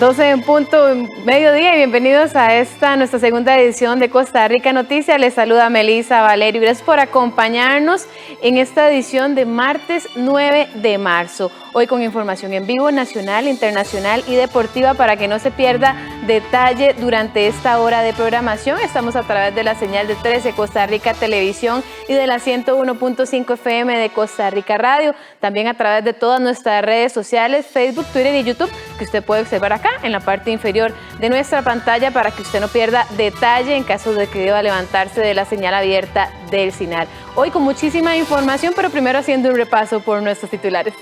12 en punto, mediodía, y bienvenidos a esta, nuestra segunda edición de Costa Rica Noticias. Les saluda Melissa Valerio. Gracias por acompañarnos en esta edición de martes 9 de marzo. Hoy con información en vivo, nacional, internacional y deportiva para que no se pierda detalle durante esta hora de programación. Estamos a través de la señal de 13 Costa Rica Televisión y de la 101.5 FM de Costa Rica Radio. También a través de todas nuestras redes sociales, Facebook, Twitter y YouTube, que usted puede observar acá en la parte inferior de nuestra pantalla para que usted no pierda detalle en caso de que deba levantarse de la señal abierta del SINAL. Hoy con muchísima información, pero primero haciendo un repaso por nuestros titulares.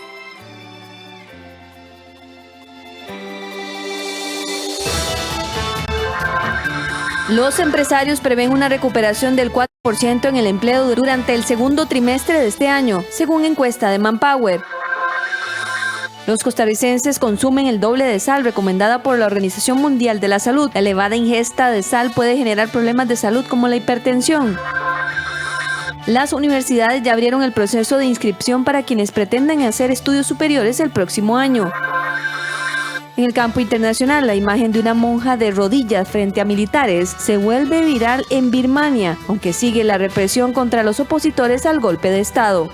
Los empresarios prevén una recuperación del 4% en el empleo durante el segundo trimestre de este año, según encuesta de Manpower. Los costarricenses consumen el doble de sal recomendada por la Organización Mundial de la Salud. La elevada ingesta de sal puede generar problemas de salud como la hipertensión. Las universidades ya abrieron el proceso de inscripción para quienes pretenden hacer estudios superiores el próximo año. En el campo internacional, la imagen de una monja de rodillas frente a militares se vuelve viral en Birmania, aunque sigue la represión contra los opositores al golpe de Estado.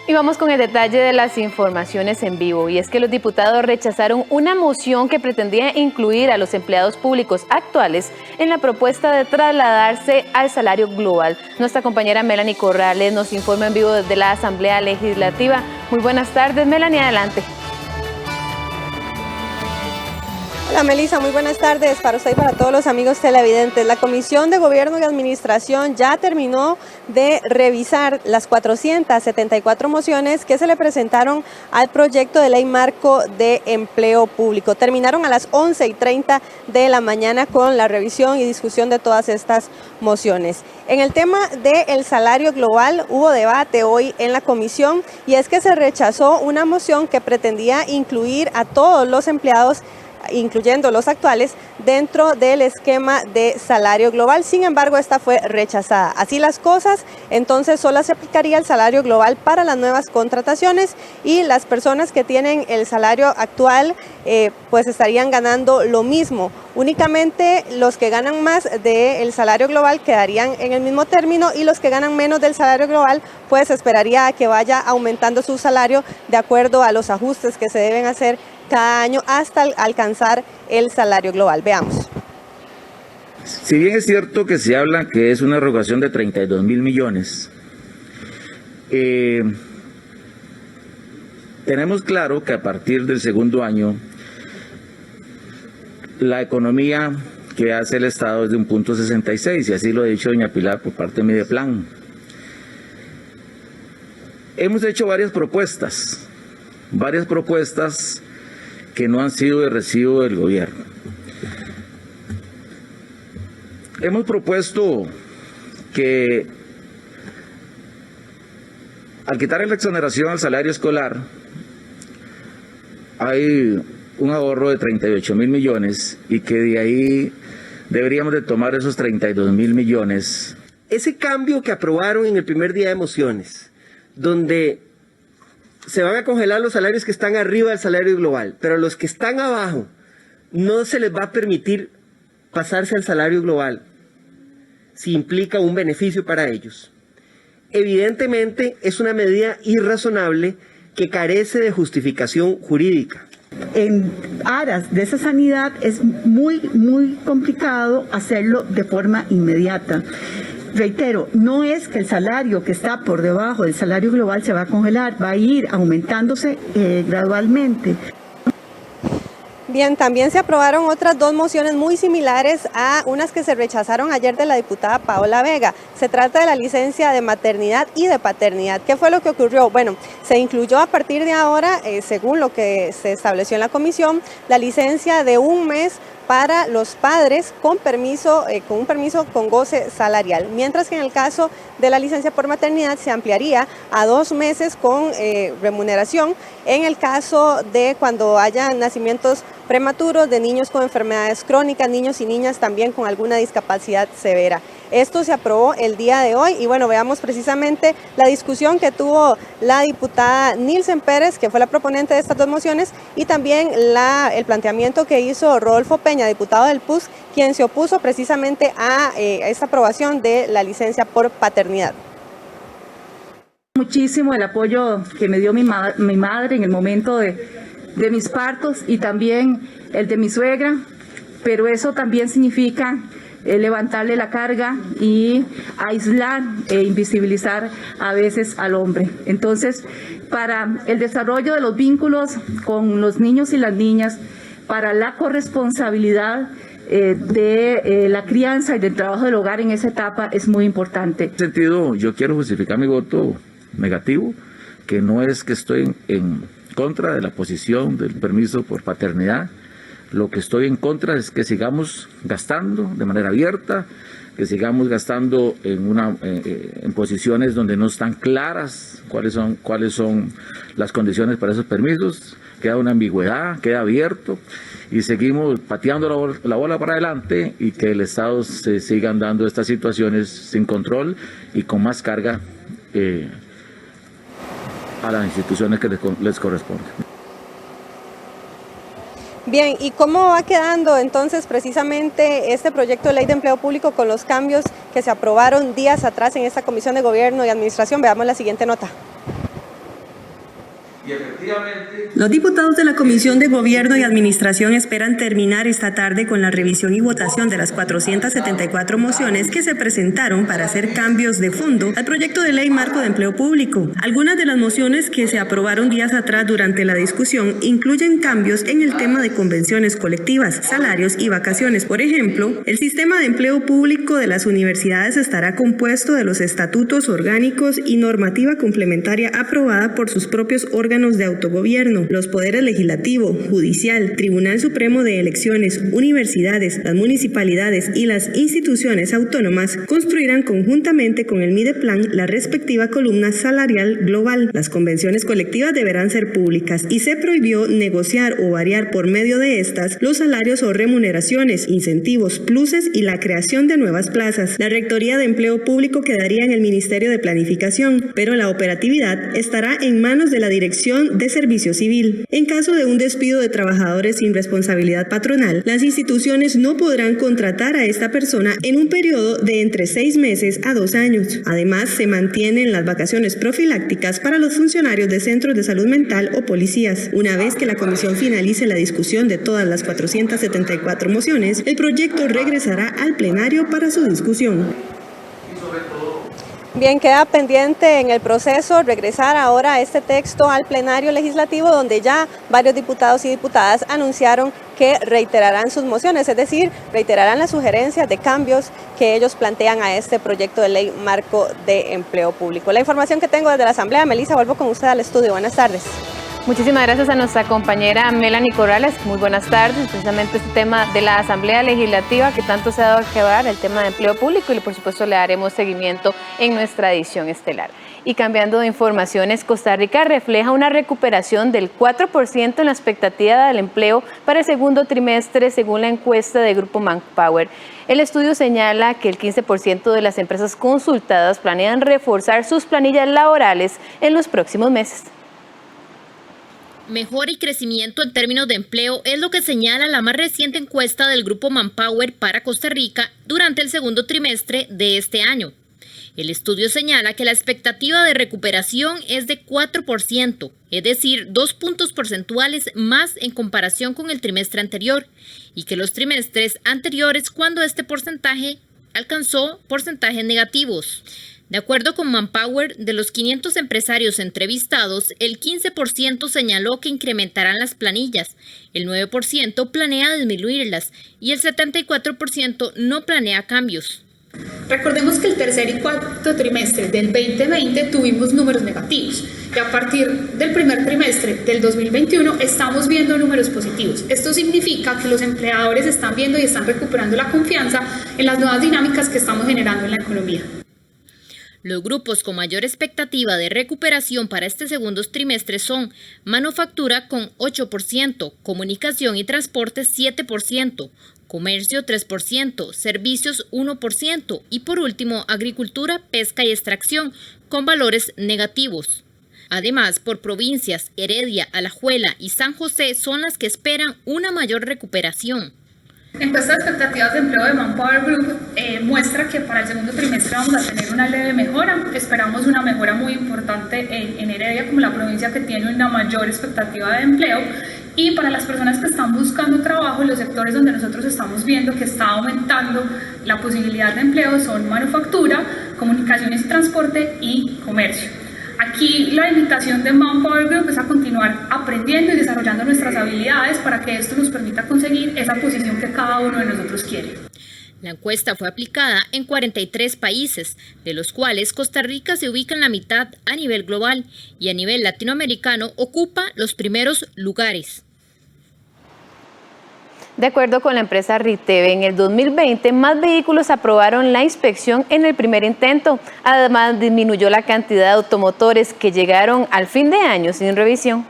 Y vamos con el detalle de las informaciones en vivo, y es que los diputados rechazaron una moción que pretendía incluir a los empleados públicos actuales en la propuesta de trasladarse al salario global. Nuestra compañera Melanie Corrales nos informa en vivo desde la Asamblea Legislativa. Muy buenas tardes, Melanie, adelante. Hola Melissa, muy buenas tardes para usted y para todos los amigos televidentes. La Comisión de Gobierno y Administración ya terminó de revisar las 474 mociones que se le presentaron al proyecto de ley marco de empleo público. Terminaron a las 11:30 de la mañana con la revisión y discusión de todas estas mociones. En el tema del salario global hubo debate hoy en la comisión, y es que se rechazó una moción que pretendía incluir a todos los empleados, incluyendo los actuales, dentro del esquema de salario global. Sin embargo, esta fue rechazada. Así las cosas, entonces solo se aplicaría el salario global para las nuevas contrataciones, y las personas que tienen el salario actual pues estarían ganando lo mismo. Únicamente los que ganan más del salario global quedarían en el mismo término, y los que ganan menos del salario global pues esperaría a que vaya aumentando su salario de acuerdo a los ajustes que se deben hacer cada año hasta alcanzar el salario global. Veamos. Si bien es cierto que se habla que es una erogación de 32.000 millones, tenemos claro que a partir del segundo año la economía que hace el Estado es de 1.66, y así lo ha dicho doña Pilar por parte de Mideplan. Hemos hecho varias propuestas que no han sido de recibo del gobierno. Hemos propuesto que al quitar la exoneración al salario escolar hay un ahorro de 38.000 millones, y que de ahí deberíamos de tomar esos 32.000 millones. Ese cambio que aprobaron en el primer día de mociones, donde se van a congelar los salarios que están arriba del salario global, pero a los que están abajo no se les va a permitir pasarse al salario global si implica un beneficio para ellos. Evidentemente es una medida irrazonable que carece de justificación jurídica. En aras de esa sanidad es muy complicado hacerlo de forma inmediata. Reitero, no es que el salario que está por debajo del salario global se va a congelar, va a ir aumentándose gradualmente. Bien, también se aprobaron otras dos mociones muy similares a unas que se rechazaron ayer de la diputada Paola Vega. Se trata de la licencia de maternidad y de paternidad. ¿Qué fue lo que ocurrió? Bueno, se incluyó a partir de ahora, según lo que se estableció en la comisión, la licencia de un mes para los padres con un permiso con goce salarial, mientras que en el caso de la licencia por maternidad se ampliaría a 2 meses con remuneración en el caso de cuando haya nacimientos prematuros, de niños con enfermedades crónicas, niños y niñas también con alguna discapacidad severa. Esto se aprobó el día de hoy y bueno, veamos precisamente la discusión que tuvo la diputada Nilsen Pérez, que fue la proponente de estas dos mociones, y también el planteamiento que hizo Rodolfo Peña, diputado del PUS, quien se opuso precisamente a esta aprobación de la licencia por paternidad. Muchísimo el apoyo que me dio mi madre en el momento de mis partos y también el de mi suegra, pero eso también significa levantarle la carga y aislar e invisibilizar a veces al hombre. Entonces, para el desarrollo de los vínculos con los niños y las niñas, para la corresponsabilidad de la crianza y del trabajo del hogar en esa etapa es muy importante. En ese sentido, yo quiero justificar mi voto negativo, que no es que estoy en contra de la posición del permiso por paternidad. Lo que estoy en contra es que sigamos gastando de manera abierta, que sigamos gastando en posiciones donde no están claras cuáles son las condiciones para esos permisos. Queda una ambigüedad, queda abierto y seguimos pateando la bola para adelante y que el Estado se sigan dando estas situaciones sin control y con más carga a las instituciones que les corresponden. Bien, ¿y cómo va quedando entonces precisamente este proyecto de ley de empleo público con los cambios que se aprobaron días atrás en esta Comisión de Gobierno y Administración? Veamos la siguiente nota. Los diputados de la Comisión de Gobierno y Administración esperan terminar esta tarde con la revisión y votación de las 474 mociones que se presentaron para hacer cambios de fondo al proyecto de ley marco de empleo público. Algunas de las mociones que se aprobaron días atrás durante la discusión incluyen cambios en el tema de convenciones colectivas, salarios y vacaciones. Por ejemplo, el sistema de empleo público de las universidades estará compuesto de los estatutos orgánicos y normativa complementaria aprobada por sus propios órganos de autogobierno, los poderes legislativo, judicial, Tribunal Supremo de Elecciones, universidades, las municipalidades y las instituciones autónomas construirán conjuntamente con el Mideplan la respectiva columna salarial global. Las convenciones colectivas deberán ser públicas y se prohibió negociar o variar por medio de estas los salarios o remuneraciones, incentivos, pluses y la creación de nuevas plazas. La Rectoría de Empleo Público quedaría en el Ministerio de Planificación, pero la operatividad estará en manos de la Dirección de Servicio Civil. En caso de un despido de trabajadores sin responsabilidad patronal, las instituciones no podrán contratar a esta persona en un periodo de entre 6 meses a 2 años. Además, se mantienen las vacaciones profilácticas para los funcionarios de centros de salud mental o policías. Una vez que la comisión finalice la discusión de todas las 474 mociones, el proyecto regresará al plenario para su discusión. Bien, queda pendiente en el proceso regresar ahora a este texto al plenario legislativo, donde ya varios diputados y diputadas anunciaron que reiterarán sus mociones, es decir, reiterarán las sugerencias de cambios que ellos plantean a este proyecto de ley marco de empleo público. La información que tengo desde la Asamblea. Melissa, vuelvo con usted al estudio. Buenas tardes. Muchísimas gracias a nuestra compañera Melanie Corrales. Muy buenas tardes. Precisamente este tema de la Asamblea Legislativa que tanto se ha dado que hablar, el tema de empleo público, y por supuesto le daremos seguimiento en nuestra edición estelar. Y cambiando de informaciones, Costa Rica refleja una recuperación del 4% en la expectativa del empleo para el segundo trimestre, según la encuesta de Grupo Manpower. El estudio señala que el 15% de las empresas consultadas planean reforzar sus planillas laborales en los próximos meses. Mejora y crecimiento en términos de empleo es lo que señala la más reciente encuesta del Grupo Manpower para Costa Rica durante el segundo trimestre de este año. El estudio señala que la expectativa de recuperación es de 4%, es decir, 2 puntos porcentuales más en comparación con el trimestre anterior, y que los trimestres anteriores, cuando este porcentaje alcanzó porcentajes negativos. De acuerdo con Manpower, de los 500 empresarios entrevistados, el 15% señaló que incrementarán las planillas, el 9% planea disminuirlas y el 74% no planea cambios. Recordemos que el tercer y cuarto trimestre del 2020 tuvimos números negativos y a partir del primer trimestre del 2021 estamos viendo números positivos. Esto significa que los empleadores están viendo y están recuperando la confianza en las nuevas dinámicas que estamos generando en la economía. Los grupos con mayor expectativa de recuperación para este segundo trimestre son manufactura con 8%, comunicación y transporte 7%, comercio 3%, servicios 1% y por último agricultura, pesca y extracción con valores negativos. Además, por provincias, Heredia, Alajuela y San José son las que esperan una mayor recuperación. La encuesta de expectativas de empleo de Manpower Group muestra que para el segundo trimestre vamos a tener una leve mejora. Esperamos una mejora muy importante en Heredia como la provincia que tiene una mayor expectativa de empleo. Y para las personas que están buscando trabajo, los sectores donde nosotros estamos viendo que está aumentando la posibilidad de empleo son manufactura, comunicaciones y transporte y comercio. Aquí la invitación de Manpower Group es a continuar aprendiendo y desarrollando nuestras habilidades para que esto nos permita conseguir esa posición que cada uno de nosotros quiere. La encuesta fue aplicada en 43 países, de los cuales Costa Rica se ubica en la mitad a nivel global y a nivel latinoamericano ocupa los primeros lugares. De acuerdo con la empresa Riteve, en el 2020 más vehículos aprobaron la inspección en el primer intento. Además, disminuyó la cantidad de automotores que llegaron al fin de año sin revisión.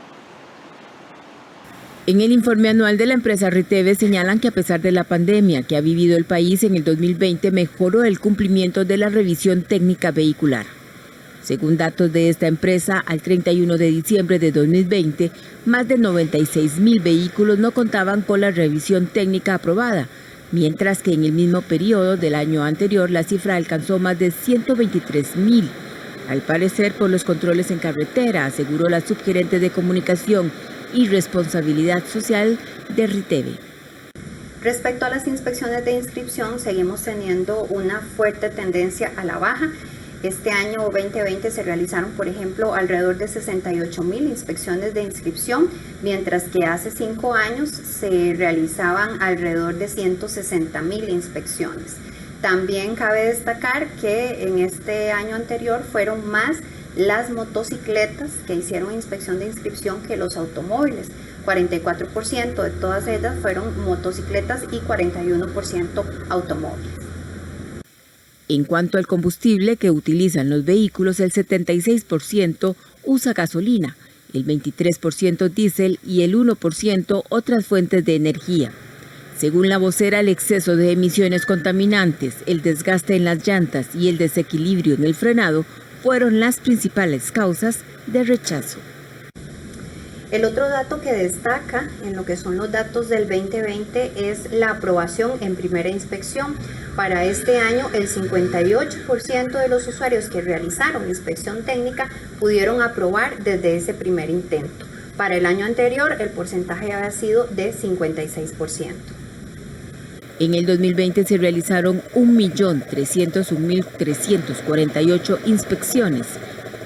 En el informe anual de la empresa Riteve señalan que a pesar de la pandemia que ha vivido el país, en el 2020 mejoró el cumplimiento de la revisión técnica vehicular. Según datos de esta empresa, al 31 de diciembre de 2020, más de 96.000 vehículos no contaban con la revisión técnica aprobada, mientras que en el mismo periodo del año anterior la cifra alcanzó más de 123.000. Al parecer por los controles en carretera, aseguró la subgerente de comunicación y responsabilidad social de Riteve. Respecto a las inspecciones de inscripción, seguimos teniendo una fuerte tendencia a la baja. Este año 2020 se realizaron, por ejemplo, alrededor de 68.000 inspecciones de inscripción, mientras que hace 5 años se realizaban alrededor de 160.000 inspecciones. También cabe destacar que en este año anterior fueron más las motocicletas que hicieron inspección de inscripción que los automóviles. 44% de todas ellas fueron motocicletas y 41% automóviles. En cuanto al combustible que utilizan los vehículos, el 76% usa gasolina, el 23% diésel y el 1% otras fuentes de energía. Según la vocera, el exceso de emisiones contaminantes, el desgaste en las llantas y el desequilibrio en el frenado fueron las principales causas de rechazo. El otro dato que destaca en lo que son los datos del 2020 es la aprobación en primera inspección. Para este año, el 58% de los usuarios que realizaron inspección técnica pudieron aprobar desde ese primer intento. Para el año anterior, el porcentaje había sido de 56%. En el 2020 se realizaron 1.301.348 inspecciones.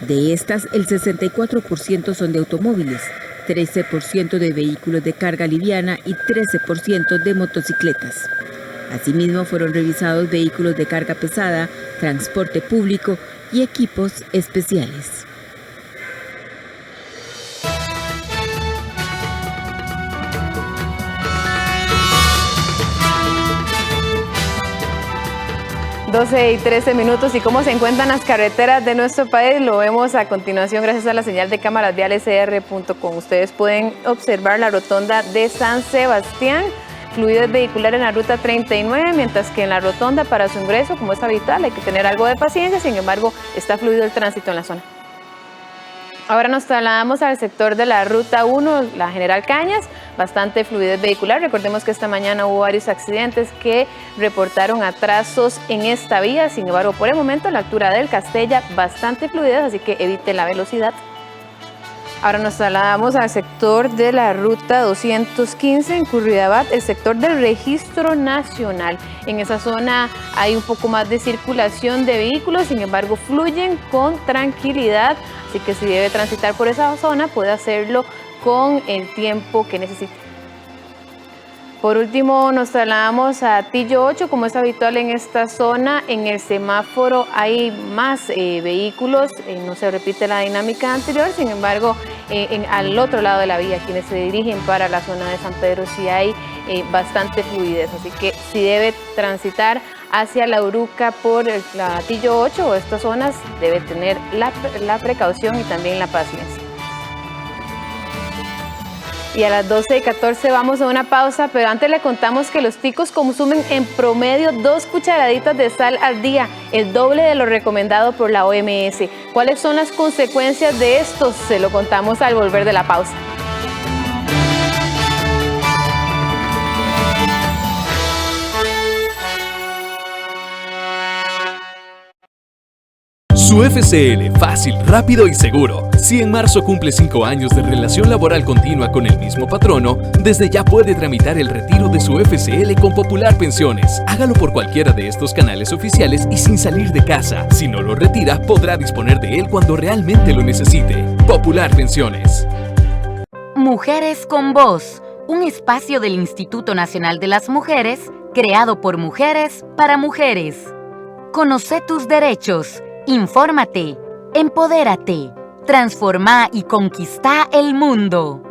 De estas, el 64% son de automóviles, 13% de vehículos de carga liviana y 13% de motocicletas. Asimismo, fueron revisados vehículos de carga pesada, transporte público y equipos especiales. (12:13) y cómo se encuentran las carreteras de nuestro país lo vemos a continuación gracias a la señal de cámaras viales CR.com. Ustedes pueden observar la rotonda de San Sebastián, fluidez vehicular en la ruta 39, mientras que en la rotonda para su ingreso, como es habitual, hay que tener algo de paciencia, sin embargo está fluido el tránsito en la zona. Ahora nos trasladamos al sector de la Ruta 1, la General Cañas, bastante fluidez vehicular. Recordemos que esta mañana hubo varios accidentes que reportaron atrasos en esta vía. Sin embargo, por el momento, la altura del Castella, bastante fluidez, así que evite la velocidad. Ahora nos trasladamos al sector de la Ruta 215 en Curridabat, el sector del Registro Nacional. En esa zona hay un poco más de circulación de vehículos, sin embargo, fluyen con tranquilidad. Así que si debe transitar por esa zona, puede hacerlo con el tiempo que necesite. Por último, nos trasladamos a Tillo 8, como es habitual en esta zona. En el semáforo hay más vehículos, no se repite la dinámica anterior, sin embargo, al otro lado de la vía, quienes se dirigen para la zona de San Pedro, sí hay bastante fluidez, así que si debe transitar hacia La Uruca por el Latillo 8 o estas zonas, debe tener la precaución y también la paciencia. Y a las 12:14 vamos a una pausa, pero antes le contamos que los ticos consumen en promedio 2 cucharaditas de sal al día, el doble de lo recomendado por la OMS. ¿Cuáles son las consecuencias de esto? Se lo contamos al volver de la pausa. Su FCL, fácil, rápido y seguro. Si en marzo cumple 5 años de relación laboral continua con el mismo patrono, desde ya puede tramitar el retiro de su FCL con Popular Pensiones. Hágalo por cualquiera de estos canales oficiales y sin salir de casa. Si no lo retira, podrá disponer de él cuando realmente lo necesite. Popular Pensiones. Mujeres con Voz, un espacio del Instituto Nacional de las Mujeres, creado por mujeres para mujeres. Conoce tus derechos. Infórmate, empodérate, transforma y conquista el mundo.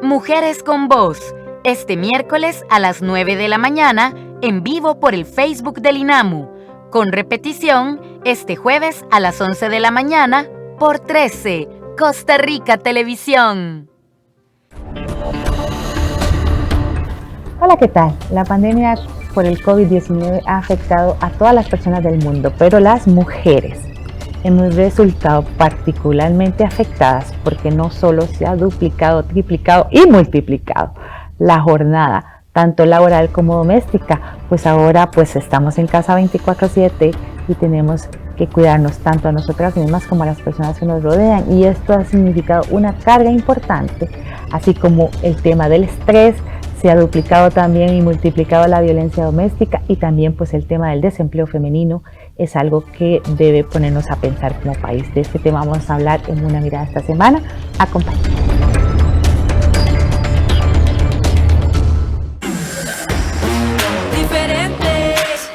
Mujeres con Voz, este miércoles a las 9 de la mañana, en vivo por el Facebook del INAMU, con repetición este jueves a las 11 de la mañana por 13, Costa Rica Televisión. Hola, ¿qué tal? La pandemia por el COVID-19 ha afectado a todas las personas del mundo, pero las mujeres hemos resultado particularmente afectadas porque no solo se ha duplicado, triplicado y multiplicado la jornada, tanto laboral como doméstica, pues ahora pues estamos en casa 24/7 y tenemos que cuidarnos tanto a nosotras mismas como a las personas que nos rodean, y esto ha significado una carga importante, así como el tema del estrés. Se ha duplicado también y multiplicado la violencia doméstica, y también pues el tema del desempleo femenino es algo que debe ponernos a pensar como país. De este tema vamos a hablar en Una Mirada esta semana. Acompáñenme. Diferentes,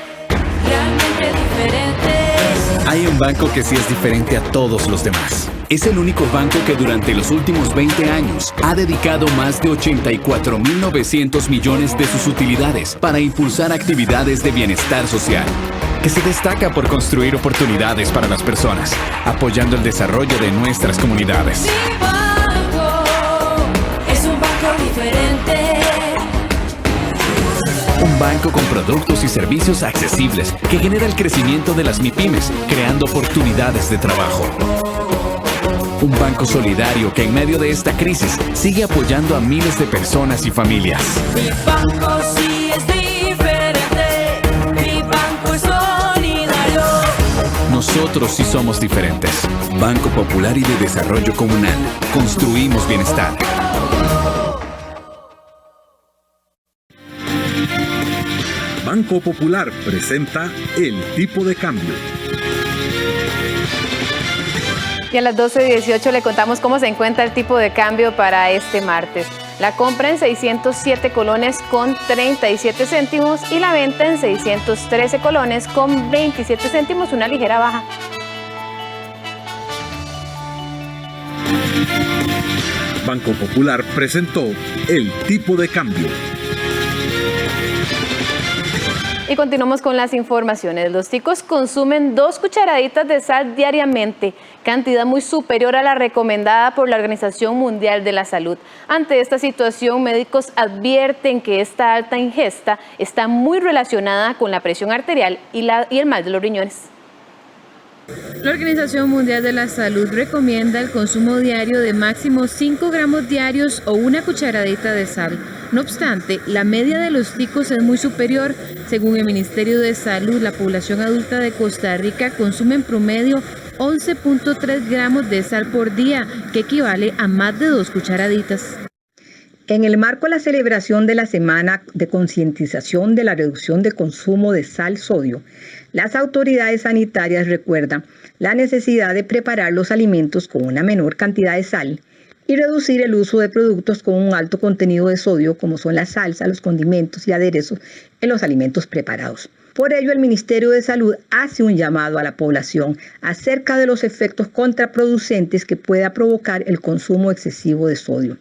realmente diferentes. Hay un banco que sí es diferente a todos los demás. Es el único banco que durante los últimos 20 años ha dedicado más de 84.900 millones de sus utilidades para impulsar actividades de bienestar social, que se destaca por construir oportunidades para las personas, apoyando el desarrollo de nuestras comunidades. Mi banco es un banco diferente. Un banco con productos y servicios accesibles que genera el crecimiento de las MIPYMES, creando oportunidades de trabajo. Un banco solidario que en medio de esta crisis sigue apoyando a miles de personas y familias. Mi banco sí es diferente. Mi banco es solidario. Nosotros sí somos diferentes. Banco Popular y de Desarrollo Comunal. Construimos bienestar. Banco Popular presenta El Tipo de Cambio. Y a las 12:18 le contamos cómo se encuentra el tipo de cambio para este martes. La compra en 607 colones con 37 céntimos y la venta en 613 colones con 27 céntimos, una ligera baja. Banco Popular presentó El Tipo de Cambio. Y continuamos con las informaciones. Los ticos consumen 2 cucharaditas de sal diariamente, cantidad muy superior a la recomendada por la Organización Mundial de la Salud. Ante esta situación, médicos advierten que esta alta ingesta está muy relacionada con la presión arterial y el mal de los riñones. La Organización Mundial de la Salud recomienda el consumo diario de máximo 5 gramos diarios o una cucharadita de sal. No obstante, la media de los ticos es muy superior. Según el Ministerio de Salud, la población adulta de Costa Rica consume en promedio 11.3 gramos de sal por día, que equivale a más de 2 cucharaditas. En el marco de la celebración de la Semana de Concientización de la Reducción de Consumo de Sal-Sodio, las autoridades sanitarias recuerdan la necesidad de preparar los alimentos con una menor cantidad de sal y reducir el uso de productos con un alto contenido de sodio, como son la salsa, los condimentos y aderezos en los alimentos preparados. Por ello, el Ministerio de Salud hace un llamado a la población acerca de los efectos contraproducentes que pueda provocar el consumo excesivo de sodio.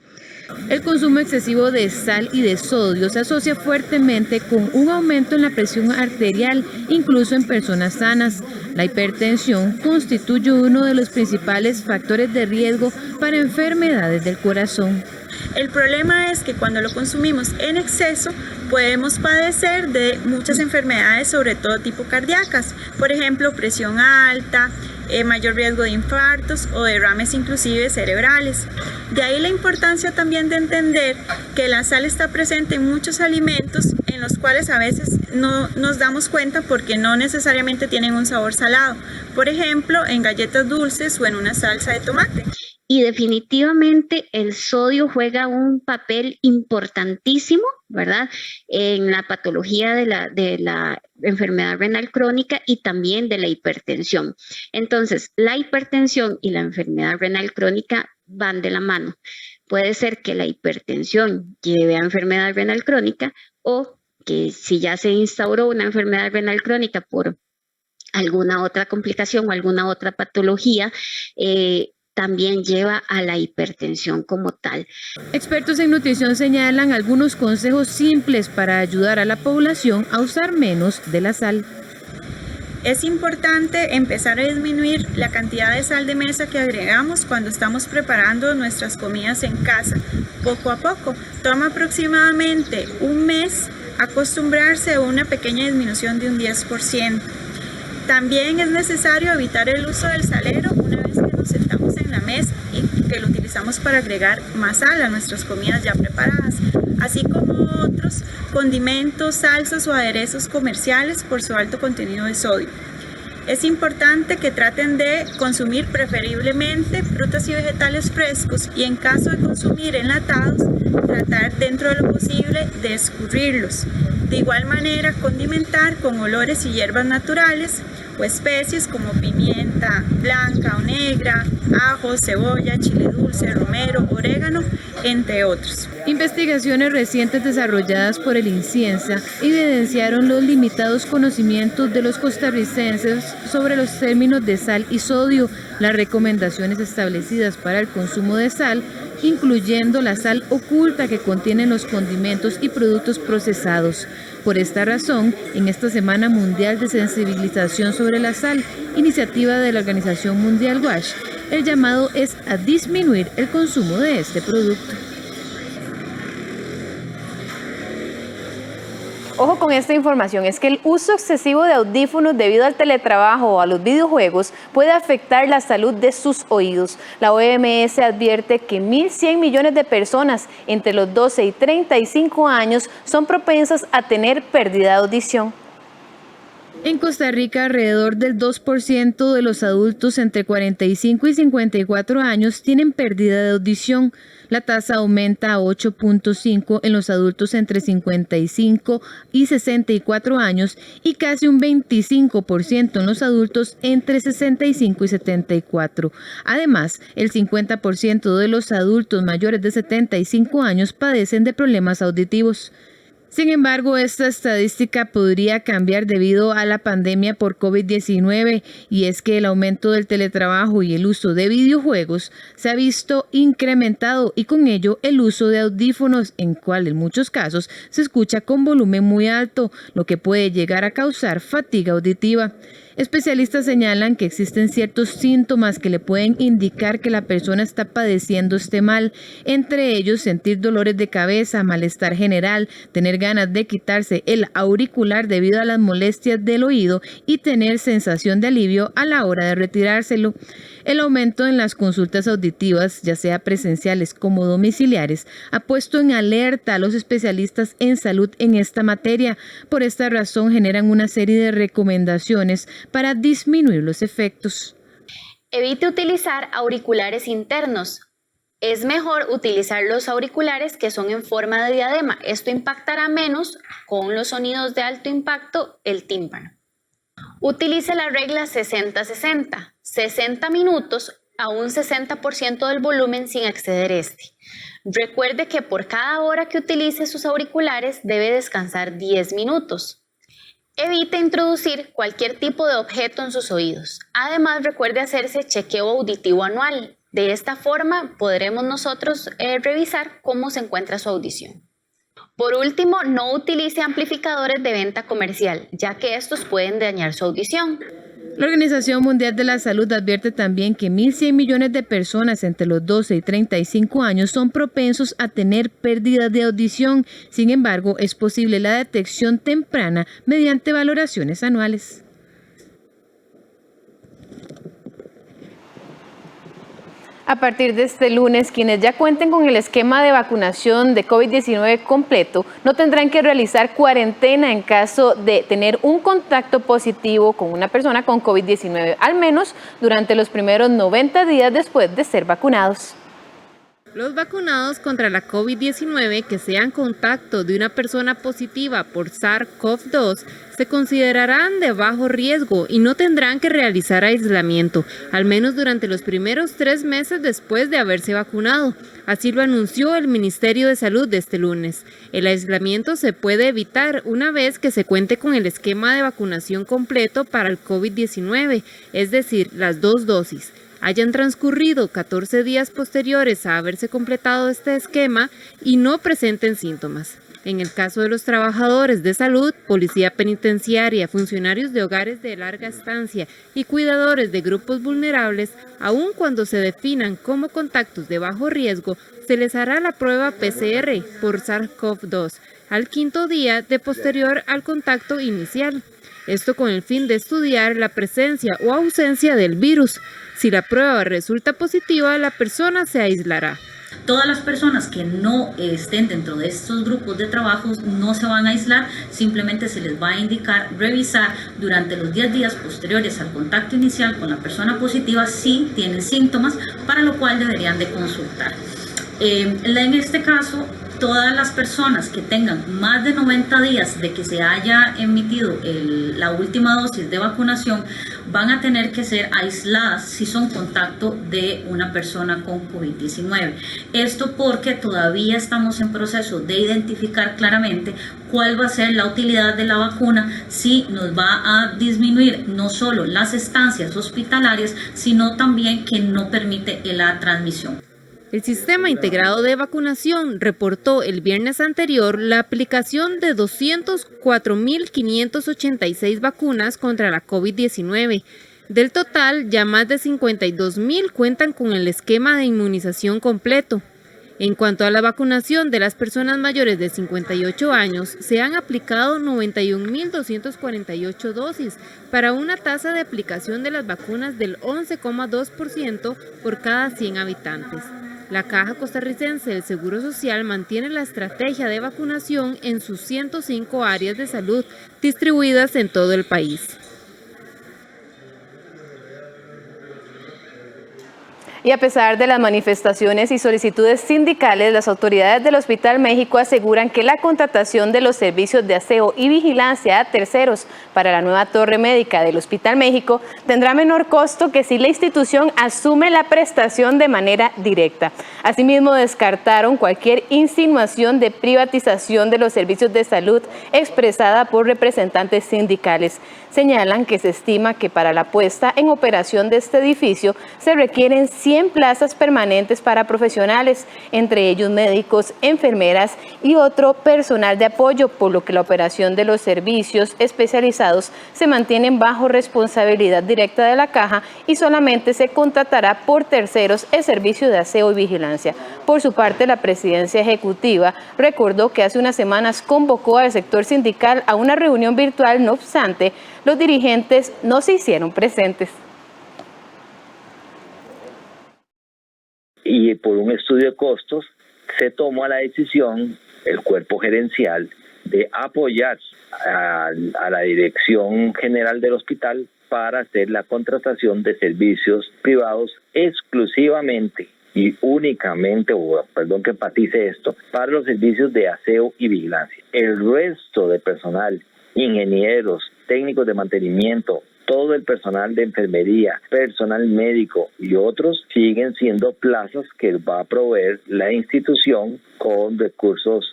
El consumo excesivo de sal y de sodio se asocia fuertemente con un aumento en la presión arterial, incluso en personas sanas. La hipertensión constituye uno de los principales factores de riesgo para enfermedades del corazón. El problema es que cuando lo consumimos en exceso podemos padecer de muchas enfermedades, sobre todo tipo cardíacas, por ejemplo presión alta, mayor riesgo de infartos o derrames inclusive cerebrales. De ahí la importancia también de entender que la sal está presente en muchos alimentos en los cuales a veces no nos damos cuenta porque no necesariamente tienen un sabor salado, por ejemplo en galletas dulces o en una salsa de tomate. Y definitivamente el sodio juega un papel importantísimo, ¿verdad?, en la patología de la enfermedad renal crónica y también de la hipertensión. Entonces, la hipertensión y la enfermedad renal crónica van de la mano. Puede ser que la hipertensión lleve a enfermedad renal crónica o que si ya se instauró una enfermedad renal crónica por alguna otra complicación o alguna otra patología, también lleva a la hipertensión como tal. Expertos en nutrición señalan algunos consejos simples para ayudar a la población a usar menos de la sal. Es importante empezar a disminuir la cantidad de sal de mesa que agregamos cuando estamos preparando nuestras comidas en casa. Poco a poco, toma aproximadamente un mes acostumbrarse a una pequeña disminución de un 10%. También es necesario evitar el uso del salero una vez que nos sentamos en la mesa y que lo utilizamos para agregar más sal a nuestras comidas ya preparadas, así como otros condimentos, salsas o aderezos comerciales por su alto contenido de sodio. Es importante que traten de consumir preferiblemente frutas y vegetales frescos y en caso de consumir enlatados, tratar dentro de lo posible de escurrirlos. De igual manera, condimentar con olores y hierbas naturales o especies como pimienta blanca o negra, ajo, cebolla, chile dulce, romero, orégano, entre otros. Investigaciones recientes desarrolladas por el INCIENSA evidenciaron los limitados conocimientos de los costarricenses sobre los términos de sal y sodio, las recomendaciones establecidas para el consumo de sal, incluyendo la sal oculta que contienen los condimentos y productos procesados. Por esta razón, en esta Semana Mundial de Sensibilización sobre la Sal, iniciativa de la Organización Mundial WASH, el llamado es a disminuir el consumo de este producto. Ojo con esta información, es que el uso excesivo de audífonos debido al teletrabajo o a los videojuegos puede afectar la salud de sus oídos. La OMS advierte que 1.100 millones de personas entre los 12 y 35 años son propensas a tener pérdida de audición. En Costa Rica, alrededor del 2% de los adultos entre 45 y 54 años tienen pérdida de audición. La tasa aumenta a 8.5 en los adultos entre 55 y 64 años y casi un 25% en los adultos entre 65 y 74. Además, el 50% de los adultos mayores de 75 años padecen de problemas auditivos. Sin embargo, esta estadística podría cambiar debido a la pandemia por COVID-19 y es que el aumento del teletrabajo y el uso de videojuegos se ha visto incrementado y con ello el uso de audífonos, en cual en muchos casos se escucha con volumen muy alto, lo que puede llegar a causar fatiga auditiva. Especialistas señalan que existen ciertos síntomas que le pueden indicar que la persona está padeciendo este mal, entre ellos sentir dolores de cabeza, malestar general, tener ganas de quitarse el auricular debido a las molestias del oído y tener sensación de alivio a la hora de retirárselo. El aumento en las consultas auditivas, ya sea presenciales como domiciliares, ha puesto en alerta a los especialistas en salud en esta materia. Por esta razón generan una serie de recomendaciones para disminuir los efectos. Evite utilizar auriculares internos. Es mejor utilizar los auriculares que son en forma de diadema. Esto impactará menos con los sonidos de alto impacto el tímpano. Utilice la regla 60-60, 60 minutos a un 60% del volumen sin exceder este. Recuerde que por cada hora que utilice sus auriculares debe descansar 10 minutos. Evite introducir cualquier tipo de objeto en sus oídos. Además, recuerde hacerse chequeo auditivo anual. De esta forma podremos nosotros revisar cómo se encuentra su audición. Por último, no utilice amplificadores de venta comercial, ya que estos pueden dañar su audición. La Organización Mundial de la Salud advierte también que 1.100 millones de personas entre los 12 y 35 años son propensos a tener pérdidas de audición. Sin embargo, es posible la detección temprana mediante valoraciones anuales. A partir de este lunes, quienes ya cuenten con el esquema de vacunación de COVID-19 completo no tendrán que realizar cuarentena en caso de tener un contacto positivo con una persona con COVID-19, al menos durante los primeros 90 días después de ser vacunados. Los vacunados contra la COVID-19 que sean contacto de una persona positiva por SARS-CoV-2 se considerarán de bajo riesgo y no tendrán que realizar aislamiento, al menos durante los primeros 3 meses después de haberse vacunado. Así lo anunció el Ministerio de Salud este lunes. El aislamiento se puede evitar una vez que se cuente con el esquema de vacunación completo para el COVID-19, es decir, las 2 dosis. Hayan transcurrido 14 días posteriores a haberse completado este esquema y no presenten síntomas. En el caso de los trabajadores de salud, policía penitenciaria, funcionarios de hogares de larga estancia y cuidadores de grupos vulnerables, aun cuando se definan como contactos de bajo riesgo, se les hará la prueba PCR por SARS-CoV-2 al 5º día de posterior al contacto inicial. Esto con el fin de estudiar la presencia o ausencia del virus. Si la prueba resulta positiva, la persona se aislará. Todas las personas que no estén dentro de estos grupos de trabajo no se van a aislar, simplemente se les va a indicar revisar durante los 10 días posteriores al contacto inicial con la persona positiva si tienen síntomas, para lo cual deberían de consultar. En este caso, todas las personas que tengan más de 90 días de que se haya emitido la última dosis de vacunación van a tener que ser aisladas si son contacto de una persona con COVID-19. Esto porque todavía estamos en proceso de identificar claramente cuál va a ser la utilidad de la vacuna, si nos va a disminuir no solo las estancias hospitalarias, sino también que no permite la transmisión. El Sistema Integrado de Vacunación reportó el viernes anterior la aplicación de 204.586 vacunas contra la COVID-19. Del total, ya más de 52.000 cuentan con el esquema de inmunización completo. En cuanto a la vacunación de las personas mayores de 58 años, se han aplicado 91.248 dosis para una tasa de aplicación de las vacunas del 11,2% por cada 100 habitantes. La Caja Costarricense del Seguro Social mantiene la estrategia de vacunación en sus 105 áreas de salud distribuidas en todo el país. Y a pesar de las manifestaciones y solicitudes sindicales, las autoridades del Hospital México aseguran que la contratación de los servicios de aseo y vigilancia a terceros para la nueva torre médica del Hospital México tendrá menor costo que si la institución asume la prestación de manera directa. Asimismo, descartaron cualquier insinuación de privatización de los servicios de salud expresada por representantes sindicales. Señalan que se estima que para la puesta en operación de este edificio se requieren 100 plazas permanentes para profesionales, entre ellos médicos, enfermeras y otro personal de apoyo, por lo que la operación de los servicios especializados se mantienen bajo responsabilidad directa de la Caja y solamente se contratará por terceros el servicio de aseo y vigilancia. Por su parte, la presidencia ejecutiva recordó que hace unas semanas convocó al sector sindical a una reunión virtual, no obstante, los dirigentes no se hicieron presentes. Y por un estudio de costos se tomó la decisión, el cuerpo gerencial, de apoyar a la dirección general del hospital para hacer la contratación de servicios privados exclusivamente y únicamente, perdón que enfatice esto, para los servicios de aseo y vigilancia. El resto de personal, ingenieros, técnicos de mantenimiento, todo el personal de enfermería, personal médico y otros siguen siendo plazas que va a proveer la institución con recursos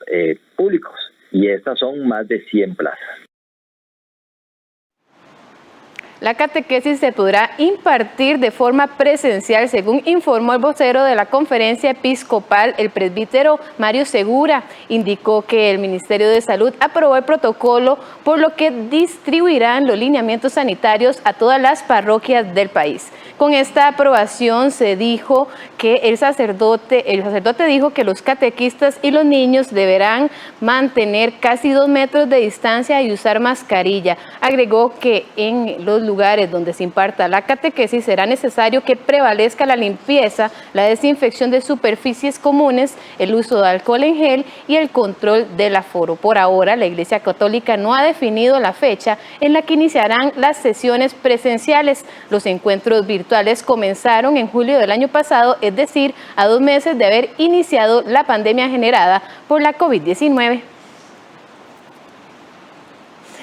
públicos. Y estas son más de 100 plazas. La catequesis se podrá impartir de forma presencial, según informó el vocero de la Conferencia Episcopal, el presbítero Mario Segura. Indicó que el Ministerio de Salud aprobó el protocolo, por lo que distribuirán los lineamientos sanitarios a todas las parroquias del país. Con esta aprobación se dijo que el sacerdote dijo que los catequistas y los niños deberán mantener casi 2 metros de distancia y usar mascarilla. Agregó que en los lugares donde se imparta la catequesis será necesario que prevalezca la limpieza, la desinfección de superficies comunes, el uso de alcohol en gel y el control del aforo. Por ahora, la Iglesia Católica no ha definido la fecha en la que iniciarán las sesiones presenciales. Los encuentros virtuales comenzaron en julio del año pasado, es decir, a 2 meses de haber iniciado la pandemia generada por la COVID-19.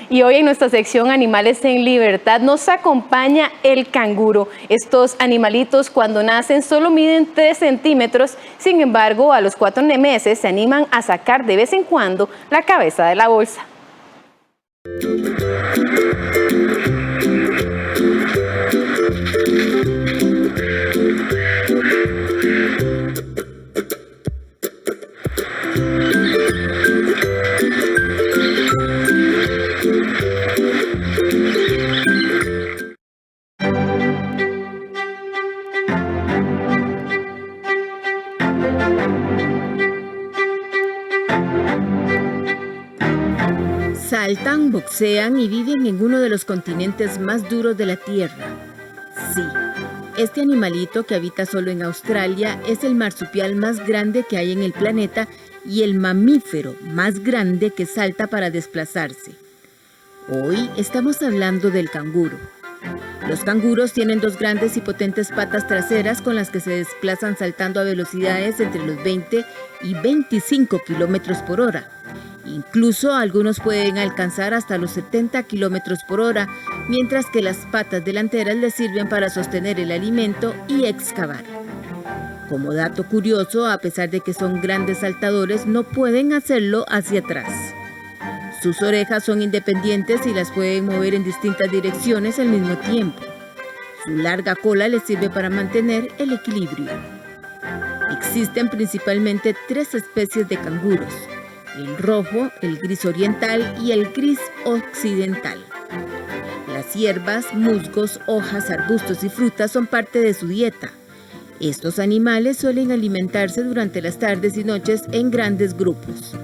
Y hoy en nuestra sección Animales en Libertad nos acompaña el canguro. Estos animalitos cuando nacen solo miden 3 centímetros, sin embargo a los 4 meses se animan a sacar de vez en cuando la cabeza de la bolsa. Saltan, boxean y viven en uno de los continentes más duros de la Tierra. Sí, este animalito que habita solo en Australia es el marsupial más grande que hay en el planeta y el mamífero más grande que salta para desplazarse. Hoy estamos hablando del canguro. Los canguros tienen 2 grandes y potentes patas traseras con las que se desplazan saltando a velocidades entre los 20 y 25 kilómetros por hora. Incluso algunos pueden alcanzar hasta los 70 kilómetros por hora, mientras que las patas delanteras les sirven para sostener el alimento y excavar. Como dato curioso, a pesar de que son grandes saltadores, no pueden hacerlo hacia atrás. Sus orejas son independientes y las pueden mover en distintas direcciones al mismo tiempo. Su larga cola les sirve para mantener el equilibrio. Existen principalmente 3 especies de canguros: el rojo, el gris oriental y el gris occidental. Las hierbas, musgos, hojas, arbustos y frutas son parte de su dieta. Estos animales suelen alimentarse durante las tardes y noches en grandes grupos.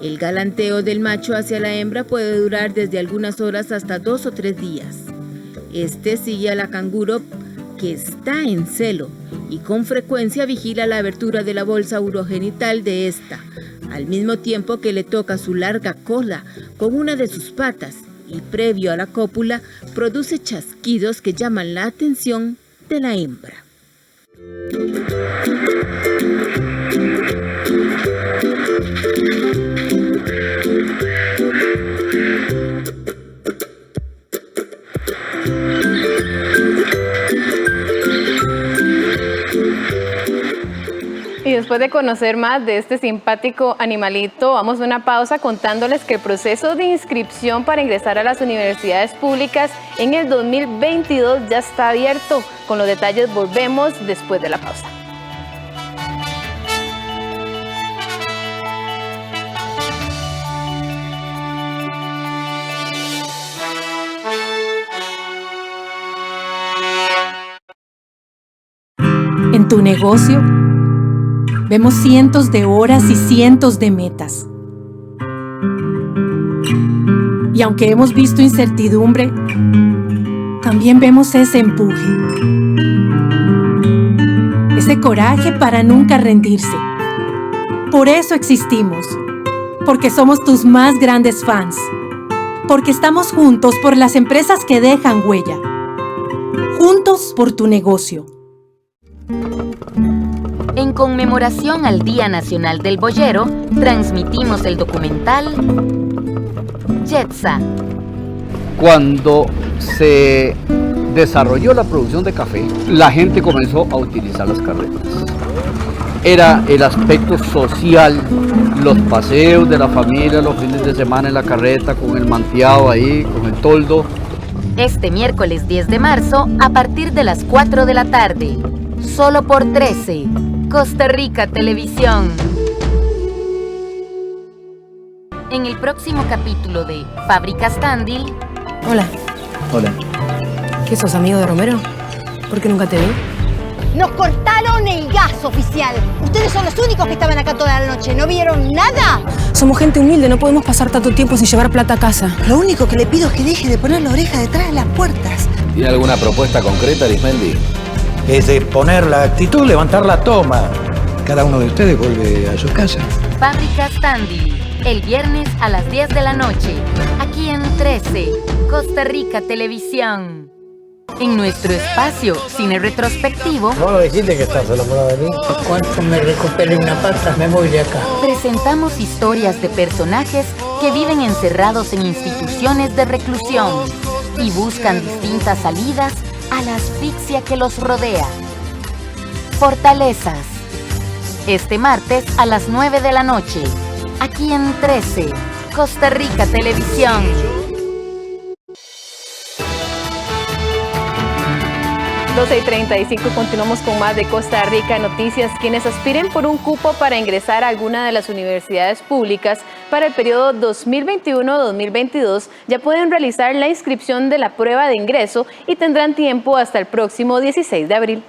El galanteo del macho hacia la hembra puede durar desde algunas horas hasta 2 o 3 días. Este sigue a la canguro que está en celo y con frecuencia vigila la abertura de la bolsa urogenital de esta, al mismo tiempo que le toca su larga cola con una de sus patas y previo a la cópula produce chasquidos que llaman la atención de la hembra. Y después de conocer más de este simpático animalito, vamos a una pausa contándoles que el proceso de inscripción para ingresar a las universidades públicas en el 2022 ya está abierto. Con los detalles volvemos después de la pausa. En tu negocio vemos cientos de horas y cientos de metas. Y aunque hemos visto incertidumbre, también vemos ese empuje, ese coraje para nunca rendirse. Por eso existimos, porque somos tus más grandes fans, porque estamos juntos por las empresas que dejan huella, juntos por tu negocio. En conmemoración al Día Nacional del Boyero, transmitimos el documental Yetza. Cuando se desarrolló la producción de café, la gente comenzó a utilizar las carretas. Era el aspecto social, los paseos de la familia, los fines de semana en la carreta, con el manteado ahí, con el toldo. Este miércoles 10 de marzo a partir de las 4 de la tarde. Solo por 13. Costa Rica Televisión. En el próximo capítulo de Fábricas Tandil. Hola. Hola. ¿Qué sos, amigo de Romero? ¿Por qué nunca te vi? ¡Nos cortaron el gas, oficial! Ustedes son los únicos que estaban acá toda la noche. ¿No vieron nada? Somos gente humilde, no podemos pasar tanto tiempo sin llevar plata a casa. Lo único que le pido es que deje de poner la oreja detrás de las puertas. ¿Tiene alguna propuesta concreta, Arismendi? Es de poner la actitud, levantar la toma. Cada uno de ustedes vuelve a su casa. Fábricas Tandil. El viernes a las 10 de la noche. Aquí en 13. Costa Rica Televisión. En nuestro espacio Cine Retrospectivo. No lo dijiste que estás enamorado de mí. Cuando me recupere una pata, me voy de acá. Presentamos historias de personajes que viven encerrados en instituciones de reclusión y buscan distintas salidas a la asfixia que los rodea. Fortalezas. Este martes a las 9 de la noche. Aquí en 13. Costa Rica Televisión. 12:35, continuamos con más de Costa Rica Noticias. Quienes aspiren por un cupo para ingresar a alguna de las universidades públicas para el periodo 2021-2022 ya pueden realizar la inscripción de la prueba de ingreso y tendrán tiempo hasta el próximo 16 de abril.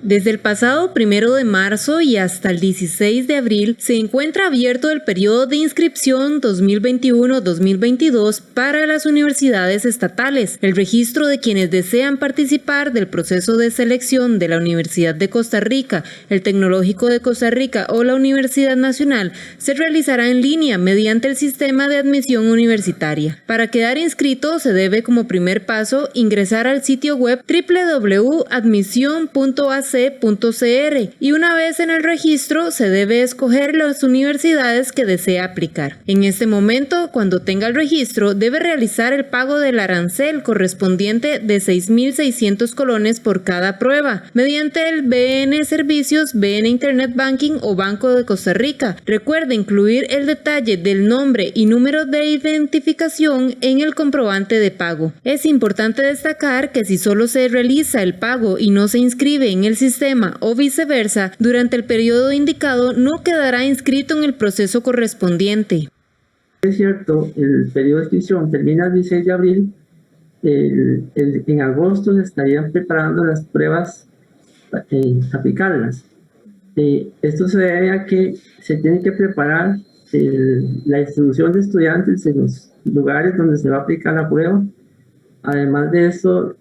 Desde el pasado 1 de marzo y hasta el 16 de abril se encuentra abierto el periodo de inscripción 2021-2022 para las universidades estatales. El registro de quienes desean participar del proceso de selección de la Universidad de Costa Rica, el Tecnológico de Costa Rica o la Universidad Nacional se realizará en línea mediante el sistema de admisión universitaria. Para quedar inscrito se debe como primer paso ingresar al sitio web www.admision.ac.cr y una vez en el registro se debe escoger las universidades que desea aplicar. En este momento, cuando tenga el registro, debe realizar el pago del arancel correspondiente de 6.600 colones por cada prueba, mediante el BN Servicios, BN Internet Banking o Banco de Costa Rica. Recuerde incluir el detalle del nombre y número de identificación en el comprobante de pago. Es importante destacar que si solo se realiza el pago y no se inscribe en el sistema o viceversa, durante el periodo indicado no quedará inscrito en el proceso correspondiente. Es cierto, el periodo de inscripción termina el 16 de abril. En agosto se estarían preparando las pruebas, aplicarlas. Esto se debe a que se tiene que preparar la distribución de estudiantes en los lugares donde se va a aplicar la prueba. Además de eso,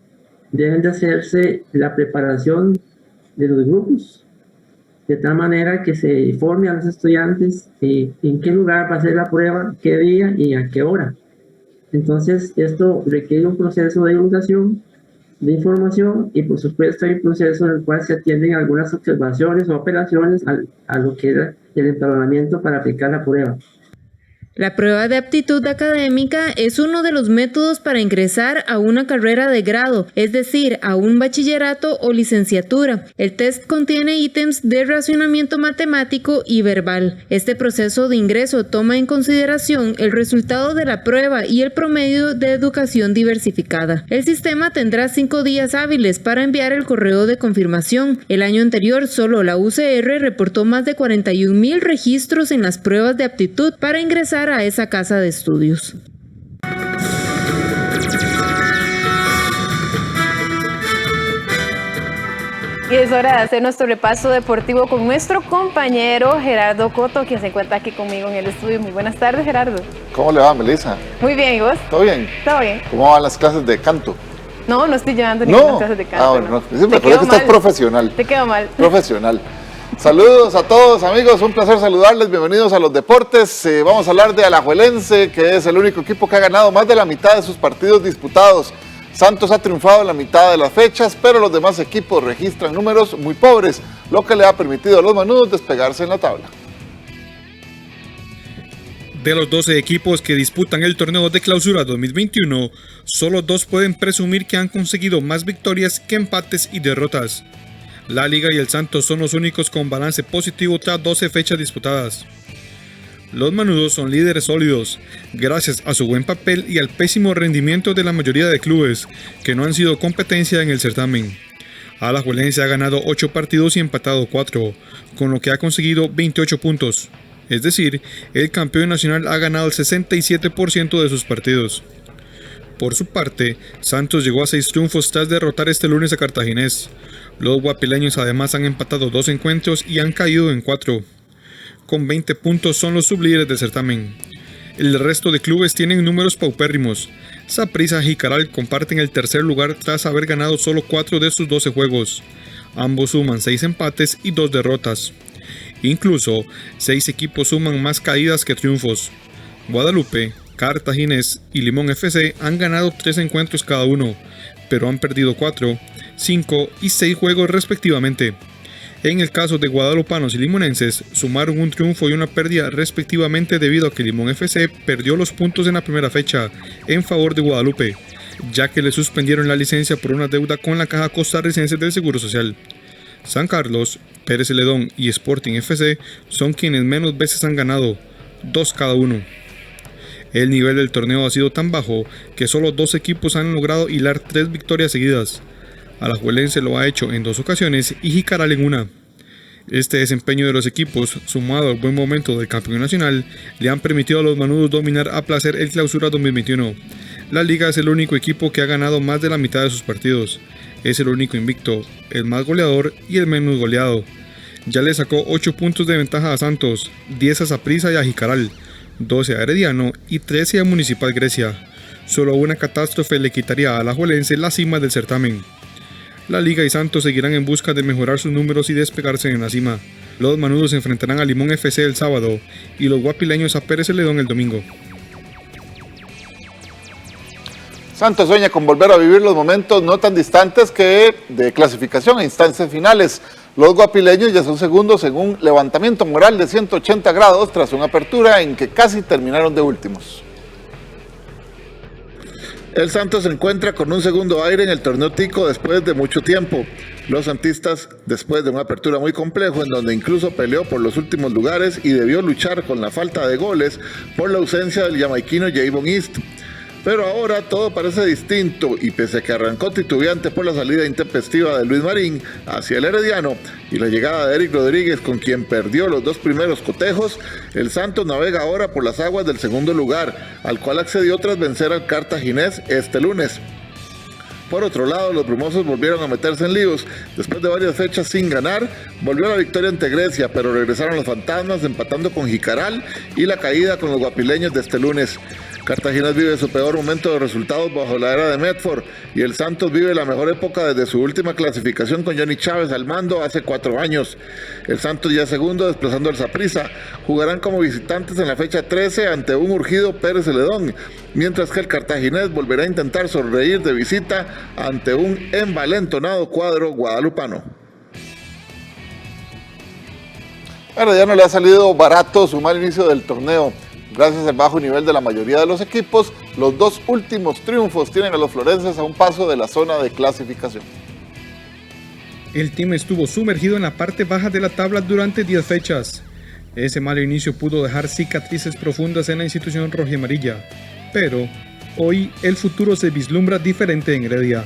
deben de hacerse la preparación de los grupos, de tal manera que se informe a los estudiantes en qué lugar va a ser la prueba, qué día y a qué hora. Entonces, esto requiere un proceso de divulgación, de información y, por supuesto, hay un proceso en el cual se atienden algunas observaciones o operaciones a lo que era el empadronamiento para aplicar la prueba. La prueba de aptitud académica es uno de los métodos para ingresar a una carrera de grado, es decir, a un bachillerato o licenciatura. El test contiene ítems de razonamiento matemático y verbal. Este proceso de ingreso toma en consideración el resultado de la prueba y el promedio de educación diversificada. El sistema tendrá 5 días hábiles para enviar el correo de confirmación. El año anterior, solo la UCR reportó más de 41,000 registros en las pruebas de aptitud para ingresar a esa casa de estudios. Y es hora de hacer nuestro repaso deportivo con nuestro compañero Gerardo Coto, quien se encuentra aquí conmigo en el estudio. Muy buenas tardes, Gerardo. ¿Cómo le va, Melissa? Muy bien, ¿y vos? ¿Todo bien? Todo bien. ¿Cómo van las clases de canto? No, no estoy llevando ninguna clase de canto. Ah, bueno, no. Me acuerdo que estás profesional. Te quedó mal. Profesional. Saludos a todos, amigos, un placer saludarles, bienvenidos a los deportes. Vamos a hablar de Alajuelense, que es el único equipo que ha ganado más de la mitad de sus partidos disputados. Santos ha triunfado en la mitad de las fechas, pero los demás equipos registran números muy pobres, lo que le ha permitido a los manudos despegarse en la tabla. De los 12 equipos que disputan el torneo de clausura 2021, solo 2 pueden presumir que han conseguido más victorias que empates y derrotas. La Liga y el Santos son los únicos con balance positivo tras 12 fechas disputadas. Los manudos son líderes sólidos, gracias a su buen papel y al pésimo rendimiento de la mayoría de clubes, que no han sido competencia en el certamen. Alajuelense ha ganado 8 partidos y empatado 4, con lo que ha conseguido 28 puntos. Es decir, el campeón nacional ha ganado el 67% de sus partidos. Por su parte, Santos llegó a 6 triunfos tras derrotar este lunes a Cartaginés. Los guapileños además han empatado 2 encuentros y han caído en 4. Con 20 puntos son los sublíderes del certamen. El resto de clubes tienen números paupérrimos. Saprissa y Jicaral comparten el tercer lugar tras haber ganado solo 4 de sus 12 juegos. Ambos suman 6 empates y 2 derrotas. Incluso, 6 equipos suman más caídas que triunfos. Guadalupe, Cartaginés y Limón FC han ganado 3 encuentros cada uno, pero han perdido 4, 5 y 6 juegos respectivamente. En el caso de guadalupanos y limonenses, sumaron un triunfo y una pérdida respectivamente debido a que Limón FC perdió los puntos en la primera fecha en favor de Guadalupe, ya que le suspendieron la licencia por una deuda con la Caja Costarricense del Seguro Social. San Carlos, Pérez Celedón y Sporting FC son quienes menos veces han ganado, 2 cada uno. El nivel del torneo ha sido tan bajo que solo 2 equipos han logrado hilar 3 victorias seguidas. Alajuelense lo ha hecho en 2 ocasiones y Jicaral en una. Este desempeño de los equipos, sumado al buen momento del campeón nacional, le han permitido a los manudos dominar a placer el Clausura 2021. La liga es el único equipo que ha ganado más de la mitad de sus partidos. Es el único invicto, el más goleador y el menos goleado. Ya le sacó 8 puntos de ventaja a Santos, 10 a Saprissa y a Jicaral, 12 a Herediano y 13 a Municipal Grecia. Solo una catástrofe le quitaría a Alajuelense la cima del certamen. La Liga y Santos seguirán en busca de mejorar sus números y despegarse en la cima. Los manudos se enfrentarán a Limón FC el sábado y los guapileños a Pérez Celedón el domingo. Santos sueña con volver a vivir los momentos no tan distantes que de clasificación a instancias finales. Los guapileños ya son segundos en un levantamiento moral de 180 grados tras una apertura en que casi terminaron de últimos. El Santos se encuentra con un segundo aire en el torneo tico después de mucho tiempo. Los santistas, después de una apertura muy complejo en donde incluso peleó por los últimos lugares y debió luchar con la falta de goles por la ausencia del jamaiquino Javon East. Pero ahora todo parece distinto y pese a que arrancó titubeante por la salida intempestiva de Luis Marín hacia el Herediano y la llegada de Eric Rodríguez con quien perdió los 2 primeros cotejos, el Santos navega ahora por las aguas del segundo lugar, al cual accedió tras vencer al Cartaginés este lunes. Por otro lado, los brumosos volvieron a meterse en líos. Después de varias fechas sin ganar, volvió la victoria ante Grecia, pero regresaron los fantasmas empatando con Jicaral y la caída con los guapileños de este lunes. Cartaginés vive su peor momento de resultados bajo la era de Medford y el Santos vive la mejor época desde su última clasificación con Johnny Chávez al mando hace 4 años. El Santos ya segundo desplazando al Saprissa. Jugarán como visitantes en la fecha 13 ante un urgido Pérez Celedón, mientras que el Cartaginés volverá a intentar sonreír de visita ante un envalentonado cuadro guadalupano. Herediano le ha salido barato su mal inicio del torneo. Gracias al bajo nivel de la mayoría de los equipos, los 2 últimos triunfos tienen a los florenses a un paso de la zona de clasificación. El team estuvo sumergido en la parte baja de la tabla durante 10 fechas. Ese mal inicio pudo dejar cicatrices profundas en la institución rojiamarilla, pero hoy el futuro se vislumbra diferente en Heredia.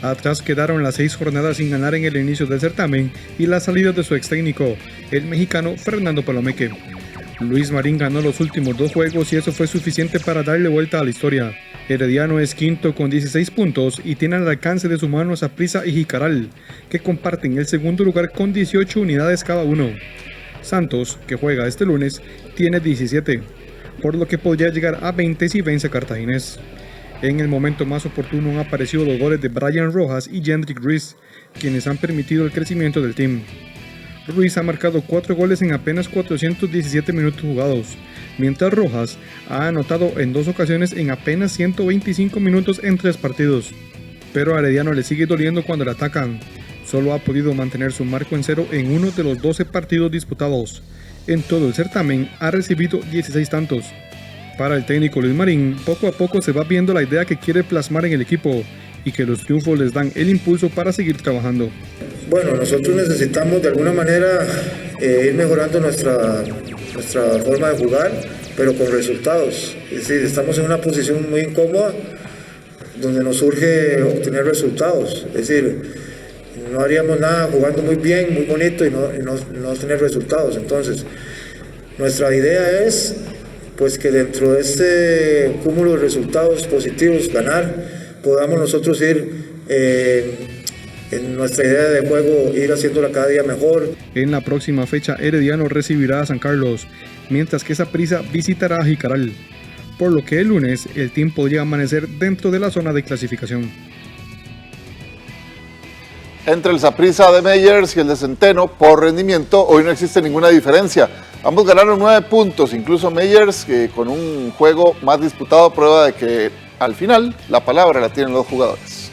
Atrás quedaron las 6 jornadas sin ganar en el inicio del certamen y la salida de su ex técnico, el mexicano Fernando Palomeque. Luis Marín ganó los últimos 2 juegos y eso fue suficiente para darle vuelta a la historia. Herediano es quinto con 16 puntos y tiene al alcance de su mano a Saprissa y Jicaral, que comparten el segundo lugar con 18 unidades cada uno. Santos, que juega este lunes, tiene 17, por lo que podría llegar a 20 si vence a Cartaginés. En el momento más oportuno han aparecido los goles de Brian Rojas y Jendrik Ruiz, quienes han permitido el crecimiento del team. Ruiz ha marcado 4 goles en apenas 417 minutos jugados, mientras Rojas ha anotado en 2 ocasiones en apenas 125 minutos en 3 partidos. Pero a Herediano le sigue doliendo cuando le atacan. Solo ha podido mantener su marco en 0 en uno de los 12 partidos disputados. En todo el certamen ha recibido 16 tantos. Para el técnico Luis Marín, poco a poco se va viendo la idea que quiere plasmar en el equipo y que los triunfos les dan el impulso para seguir trabajando. Bueno, nosotros necesitamos de alguna manera ir mejorando nuestra nuestra forma de jugar, pero con resultados. Es decir, estamos en una posición muy incómoda donde nos urge obtener resultados. Es decir, no haríamos nada jugando muy bien, muy bonito y no tener resultados. Entonces, nuestra idea es pues que dentro de este cúmulo de resultados positivos, ganar, podamos nosotros ir en nuestra idea de juego, ir haciéndola cada día mejor. En la próxima fecha, Herediano recibirá a San Carlos, mientras que Saprissa visitará a Jicaral, por lo que el lunes el team podría amanecer dentro de la zona de clasificación. Entre el Saprissa de Meyers y el de Centeno, por rendimiento, hoy no existe ninguna diferencia. Ambos ganaron 9 puntos, incluso Meyers, que con un juego más disputado, prueba de que al final la palabra la tienen los jugadores.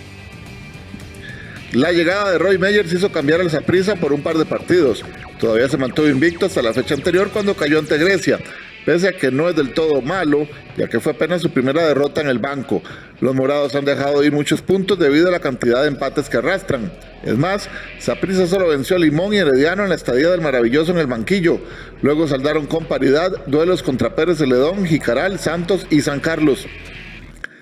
La llegada de Roy Meyers hizo cambiar al Saprissa por un par de partidos. Todavía se mantuvo invicto hasta la fecha anterior cuando cayó ante Grecia, pese a que no es del todo malo, ya que fue apenas su primera derrota en el banco. Los morados han dejado ir muchos puntos debido a la cantidad de empates que arrastran. Es más, Saprissa solo venció a Limón y Herediano en la estadía del Maravilloso en el banquillo. Luego saldaron con paridad duelos contra Pérez Celedón, Jicaral, Santos y San Carlos.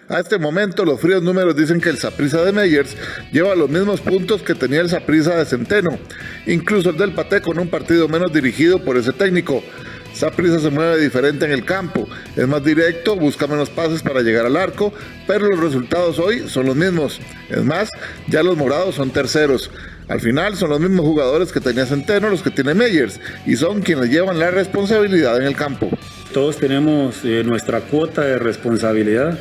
A este momento, los fríos números dicen que el Saprissa de Meyers lleva los mismos puntos que tenía el Saprissa de Centeno, incluso el del Paté con un partido menos dirigido por ese técnico. Saprissa se mueve diferente en el campo, es más directo, busca menos pases para llegar al arco, pero los resultados hoy son los mismos. Es más, ya los morados son terceros. Al final son los mismos jugadores que tenía Centeno los que tiene Meyers, y son quienes llevan la responsabilidad en el campo. Todos tenemos nuestra cuota de responsabilidad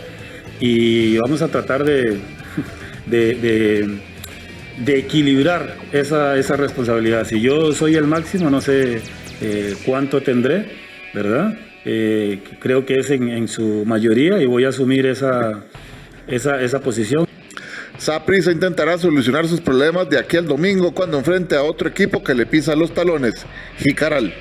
y vamos a tratar de equilibrar esa responsabilidad. Si yo soy el máximo, no sé cuánto tendré, ¿verdad? Creo que es en su mayoría y voy a asumir esa posición. Saprissa intentará solucionar sus problemas de aquí al domingo cuando enfrente a otro equipo que le pisa los talones, Jicaral.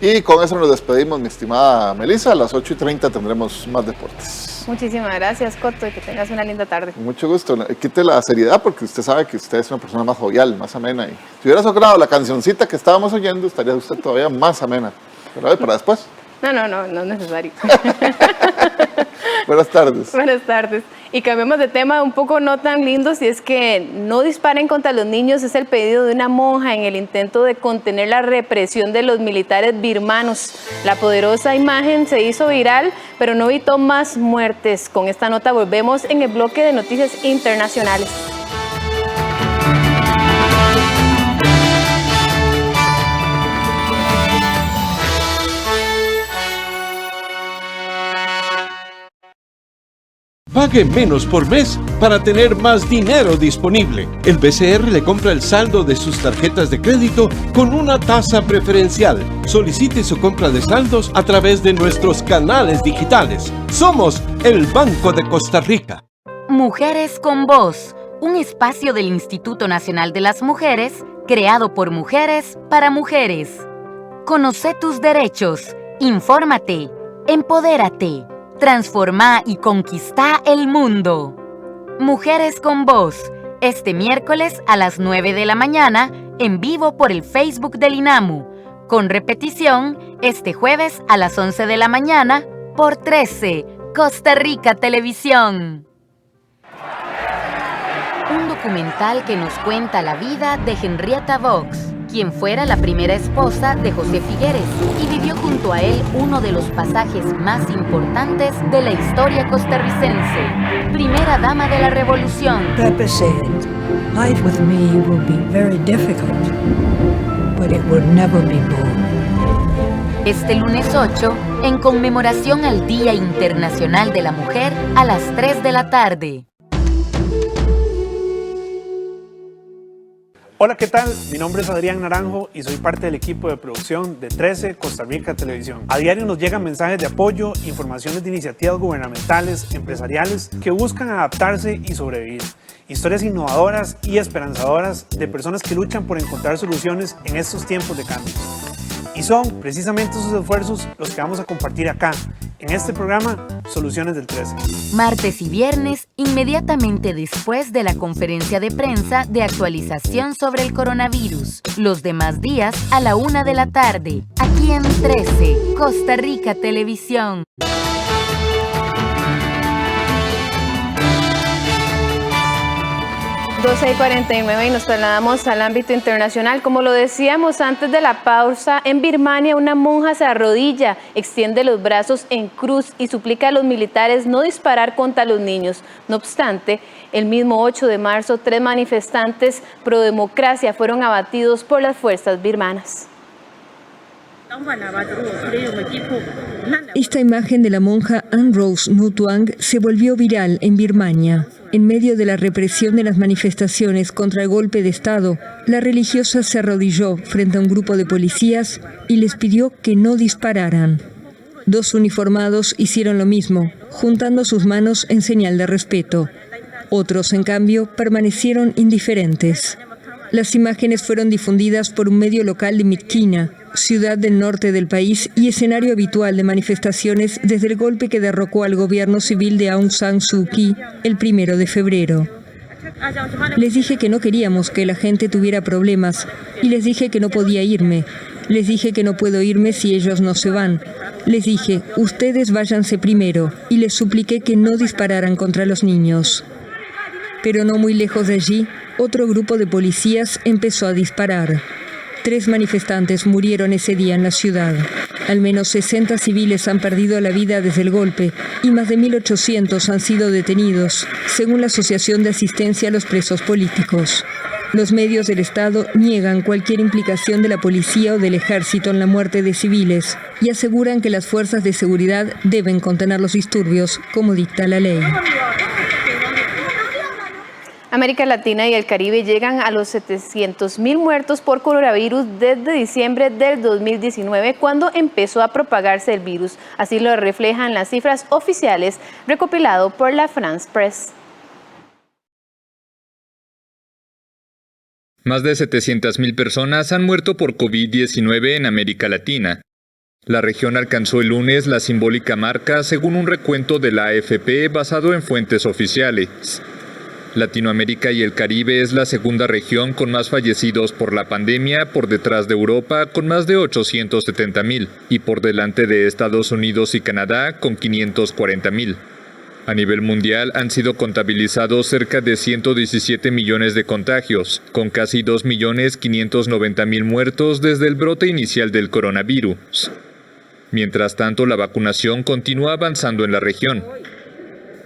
Y con eso nos despedimos, mi estimada Melissa. A las 8:30 tendremos más deportes. Muchísimas gracias, Coto, y que tengas una linda tarde. Mucho gusto. Quite la seriedad porque usted sabe que usted es una persona más jovial, más amena. Y si hubiera sacado la cancioncita que estábamos oyendo, estaría usted todavía más amena. Pero a ver, para después. No es necesario. Buenas tardes. Buenas tardes. Y cambiemos de tema un poco no tan lindo, si es que no disparen contra los niños, es el pedido de una monja en el intento de contener la represión de los militares birmanos. La poderosa imagen se hizo viral, pero no evitó más muertes. Con esta nota volvemos en el bloque de noticias internacionales. Pague menos por mes para tener más dinero disponible. El BCR le compra el saldo de sus tarjetas de crédito con una tasa preferencial. Solicite su compra de saldos a través de nuestros canales digitales. Somos el Banco de Costa Rica. Mujeres con Voz, un espacio del Instituto Nacional de las Mujeres, creado por mujeres para mujeres. Conoce tus derechos, infórmate, empodérate. Transforma y conquista el mundo. Mujeres con Voz, este miércoles a las 9 de la mañana, en vivo por el Facebook del INAMU, con repetición este jueves a las 11 de la mañana por 13, Costa Rica Televisión. Un documental que nos cuenta la vida de Henrietta Vaux, quien fuera la primera esposa de José Figueres y vivió junto a él uno de los pasajes más importantes de la historia costarricense. Primera dama de la Revolución. Pepe said, life with me will be very difficult, but it will never be boring. Este lunes 8, en conmemoración al Día Internacional de la Mujer, a las 3 de la tarde. Hola, ¿qué tal? Mi nombre es Adrián Naranjo y soy parte del equipo de producción de 13 Costa Rica Televisión. A diario nos llegan mensajes de apoyo, informaciones de iniciativas gubernamentales, empresariales que buscan adaptarse y sobrevivir. Historias innovadoras y esperanzadoras de personas que luchan por encontrar soluciones en estos tiempos de cambio. Y son precisamente esos esfuerzos los que vamos a compartir acá, en este programa Soluciones del 13. Martes y viernes, inmediatamente después de la conferencia de prensa de actualización sobre el coronavirus. Los demás días a la 1 de la tarde, aquí en 13, Costa Rica Televisión. 12:49 y nos trasladamos al ámbito internacional. Como lo decíamos antes de la pausa, en Birmania una monja se arrodilla, extiende los brazos en cruz y suplica a los militares no disparar contra los niños. No obstante, el mismo 8 de marzo, 3 manifestantes pro democracia fueron abatidos por las fuerzas birmanas. Esta imagen de la monja Aung Rose Nutuang se volvió viral en Birmania. En medio de la represión de las manifestaciones contra el golpe de Estado, la religiosa se arrodilló frente a un grupo de policías y les pidió que no dispararan. 2 uniformados hicieron lo mismo, juntando sus manos en señal de respeto. Otros, en cambio, permanecieron indiferentes. Las imágenes fueron difundidas por un medio local de Myitkyina, ciudad del norte del país y escenario habitual de manifestaciones desde el golpe que derrocó al gobierno civil de Aung San Suu Kyi el 1 de febrero. Les dije que no queríamos que la gente tuviera problemas y les dije que no podía irme. Les dije que no puedo irme si ellos no se van. Les dije, ustedes váyanse primero y les supliqué que no dispararan contra los niños. Pero no muy lejos de allí, otro grupo de policías empezó a disparar. 3 manifestantes murieron ese día en la ciudad. Al menos 60 civiles han perdido la vida desde el golpe y más de 1.800 han sido detenidos, según la Asociación de Asistencia a los Presos Políticos. Los medios del Estado niegan cualquier implicación de la policía o del ejército en la muerte de civiles y aseguran que las fuerzas de seguridad deben contener los disturbios, como dicta la ley. América Latina y el Caribe llegan a los 700.000 muertos por coronavirus desde diciembre del 2019, cuando empezó a propagarse el virus. Así lo reflejan las cifras oficiales recopilado por la France Press. Más de 700.000 personas han muerto por COVID-19 en América Latina. La región alcanzó el lunes la simbólica marca según un recuento de la AFP basado en fuentes oficiales. Latinoamérica y el Caribe es la segunda región con más fallecidos por la pandemia, por detrás de Europa con más de 870.000 y por delante de Estados Unidos y Canadá con 540.000. A nivel mundial han sido contabilizados cerca de 117 millones de contagios, con casi 2.590.000 muertos desde el brote inicial del coronavirus. Mientras tanto, la vacunación continúa avanzando en la región.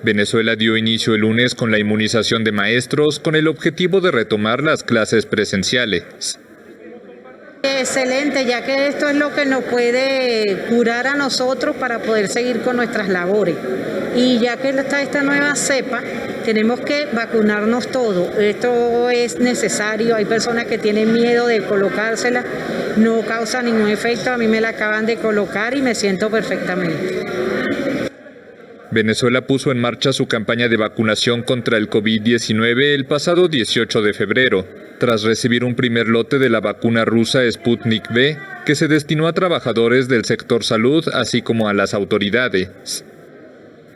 Venezuela dio inicio el lunes con la inmunización de maestros con el objetivo de retomar las clases presenciales. Excelente, ya que esto es lo que nos puede curar a nosotros para poder seguir con nuestras labores. Y ya que está esta nueva cepa, tenemos que vacunarnos todos. Esto es necesario. Hay personas que tienen miedo de colocársela, no causa ningún efecto. A mí me la acaban de colocar y me siento perfectamente. Venezuela puso en marcha su campaña de vacunación contra el COVID-19 el pasado 18 de febrero, tras recibir un primer lote de la vacuna rusa Sputnik V, que se destinó a trabajadores del sector salud, así como a las autoridades.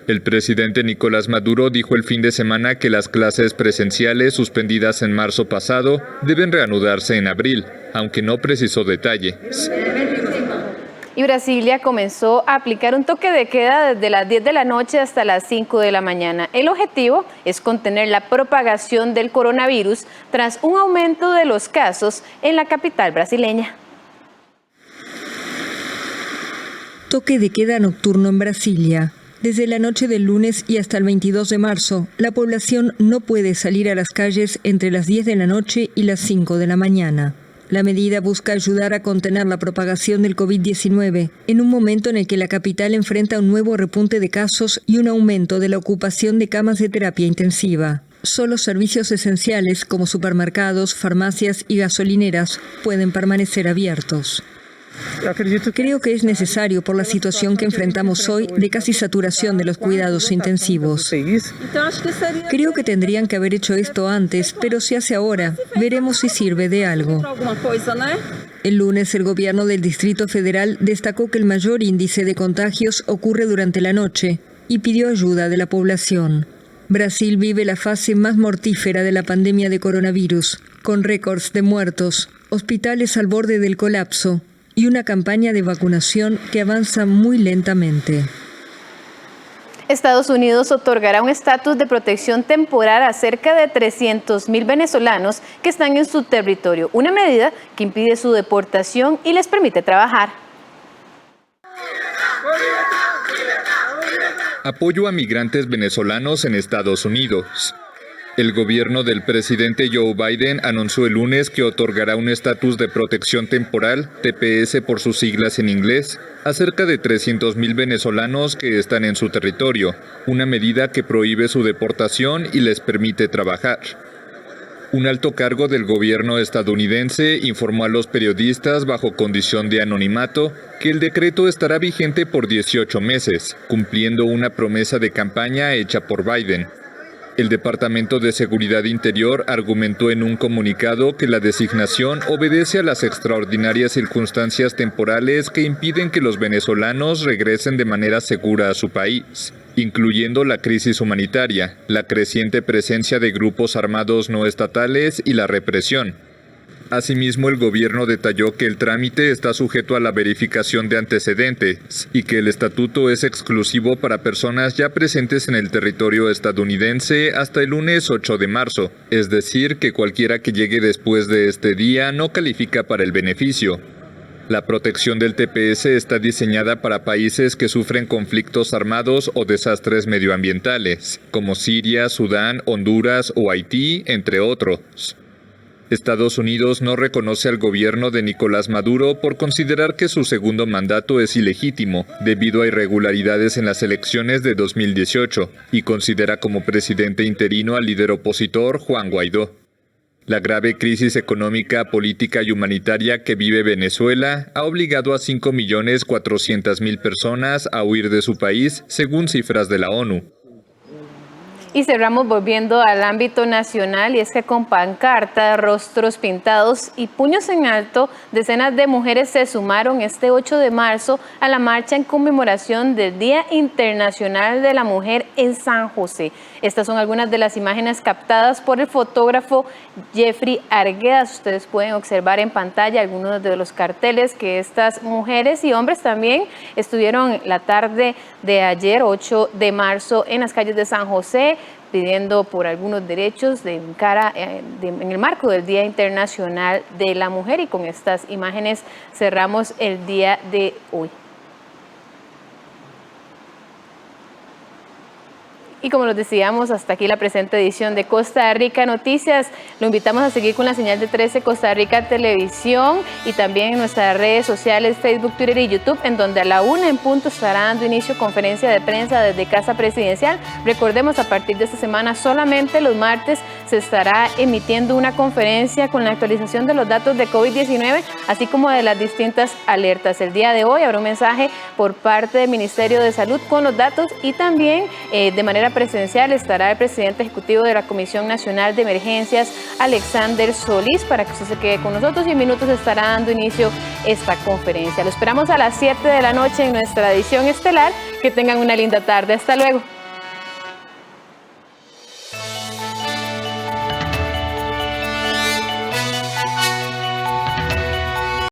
El presidente Nicolás Maduro dijo el fin de semana que las clases presenciales suspendidas en marzo pasado deben reanudarse en abril, aunque no precisó detalles. Y Brasilia comenzó a aplicar un toque de queda desde las 10 de la noche hasta las 5 de la mañana. El objetivo es contener la propagación del coronavirus tras un aumento de los casos en la capital brasileña. Toque de queda nocturno en Brasilia. Desde la noche del lunes y hasta el 22 de marzo, la población no puede salir a las calles entre las 10 de la noche y las 5 de la mañana. La medida busca ayudar a contener la propagación del COVID-19 en un momento en el que la capital enfrenta un nuevo repunte de casos y un aumento de la ocupación de camas de terapia intensiva. Solo servicios esenciales como supermercados, farmacias y gasolineras pueden permanecer abiertos. Creo que es necesario por la situación que enfrentamos hoy de casi saturación de los cuidados intensivos. Creo que tendrían que haber hecho esto antes, pero se hace ahora. Veremos si sirve de algo. El lunes, el gobierno del Distrito Federal destacó que el mayor índice de contagios ocurre durante la noche y pidió ayuda de la población. Brasil vive la fase más mortífera de la pandemia de coronavirus, con récords de muertos, hospitales al borde del colapso y una campaña de vacunación que avanza muy lentamente. Estados Unidos otorgará un estatus de protección temporal a cerca de 300.000 venezolanos que están en su territorio, una medida que impide su deportación y les permite trabajar. Apoyo a migrantes venezolanos en Estados Unidos. El gobierno del presidente Joe Biden anunció el lunes que otorgará un estatus de protección temporal, TPS por sus siglas en inglés, a cerca de 300.000 venezolanos que están en su territorio, una medida que prohíbe su deportación y les permite trabajar. Un alto cargo del gobierno estadounidense informó a los periodistas bajo condición de anonimato que el decreto estará vigente por 18 meses, cumpliendo una promesa de campaña hecha por Biden. El Departamento de Seguridad Interior argumentó en un comunicado que la designación obedece a las extraordinarias circunstancias temporales que impiden que los venezolanos regresen de manera segura a su país, incluyendo la crisis humanitaria, la creciente presencia de grupos armados no estatales y la represión. Asimismo, el gobierno detalló que el trámite está sujeto a la verificación de antecedentes y que el estatuto es exclusivo para personas ya presentes en el territorio estadounidense hasta el lunes 8 de marzo, es decir, que cualquiera que llegue después de este día no califica para el beneficio. La protección del TPS está diseñada para países que sufren conflictos armados o desastres medioambientales, como Siria, Sudán, Honduras o Haití, entre otros. Estados Unidos no reconoce al gobierno de Nicolás Maduro por considerar que su segundo mandato es ilegítimo debido a irregularidades en las elecciones de 2018 y considera como presidente interino al líder opositor Juan Guaidó. La grave crisis económica, política y humanitaria que vive Venezuela ha obligado a 5.400.000 personas a huir de su país, según cifras de la ONU. Y cerramos volviendo al ámbito nacional, y es que con pancarta, rostros pintados y puños en alto, decenas de mujeres se sumaron este 8 de marzo a la marcha en conmemoración del Día Internacional de la Mujer en San José. Estas son algunas de las imágenes captadas por el fotógrafo Jeffrey Arguedas. Ustedes pueden observar en pantalla algunos de los carteles que estas mujeres y hombres también estuvieron la tarde de ayer, 8 de marzo, en las calles de San José, pidiendo por algunos derechos en el marco del Día Internacional de la Mujer. Y con estas imágenes cerramos el día de hoy. Y como les decíamos, hasta aquí la presente edición de Costa Rica Noticias. Lo invitamos a seguir con la señal de 13 Costa Rica Televisión y también en nuestras redes sociales, Facebook, Twitter y YouTube, en donde a la 1 en punto estará dando inicio conferencia de prensa desde Casa Presidencial. Recordemos, a partir de esta semana, solamente los martes se estará emitiendo una conferencia con la actualización de los datos de COVID-19, así como de las distintas alertas. El día de hoy habrá un mensaje por parte del Ministerio de Salud con los datos, y también de manera presencial estará el presidente ejecutivo de la Comisión Nacional de Emergencias, Alexander Solís, para que usted se quede con nosotros, y en minutos estará dando inicio esta conferencia. Lo esperamos a las 7 de la noche en nuestra edición estelar. Que tengan una linda tarde. Hasta luego.